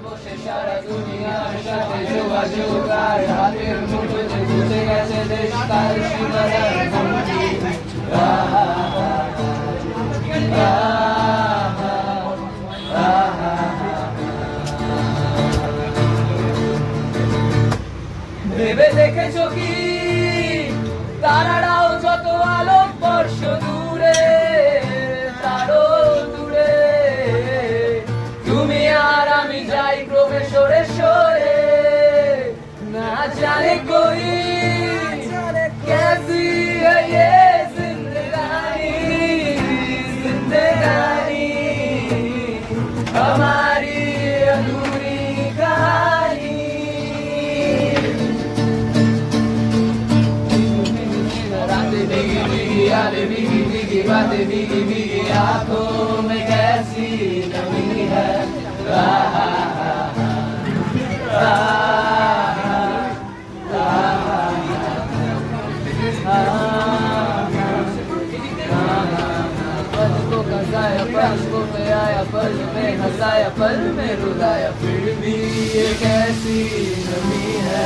বসে সারা দুনিয়ার সাথে যোগাযোগ আর হাতের মুঠোতে ঘুচে গেছে দেশ কাল সীমানার ভঙ্গি ভেবে দেখেছো কি তারারাও যত আলোক বর্ষ দূরে তারও দূরে তুমি আর আমি যাই ক্রমে সরে সরে না জানে কই कैसी है ये जिंदगानी जिंदगानी हमारी अधूरी कहानी रातें भीगी भीगी यादें भीगी भीगी बातें भीगी भीगी आंखों में कैसी नमी है पल में हंसाया पल में रुलाया फिर भी ये कैसी नमी है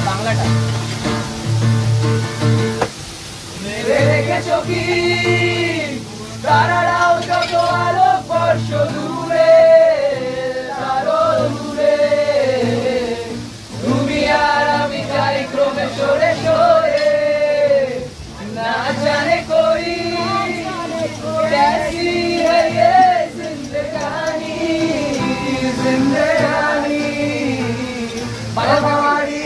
বাংলাটা মেরে রেখেছো কি তারারাও যত আলোক বর্ষ দূরে আরো দূরে তুমি আর আমি যাই ক্রমে সরে সরে না জানে कोई कैसी है ये जिंदगानी जिंदगानी हमारी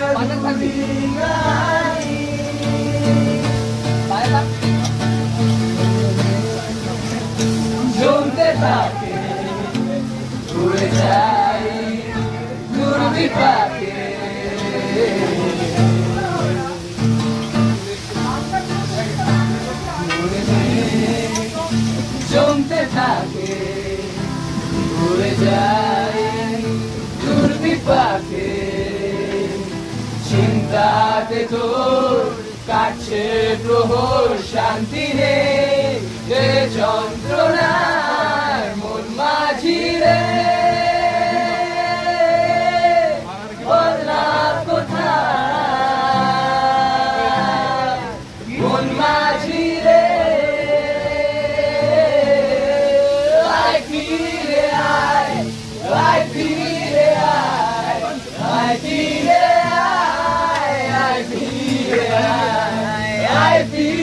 अधूरी कहानी জমতে থাকে ঘুরে যাই দূর বিপাকে জমতে থাকে ঘুরে যাই দূর বিপাকে চিন্তাতে তোর কাছে প্রহর শান্তি নেই এ যন্ত্রণার মন মাঝি রে বদলা কোথায় মন মাঝি রে আয় ফিরে আয় আয় ফিরে আয় আয় ফিরে আয় আয় ফিরে আয় আয় ফিরে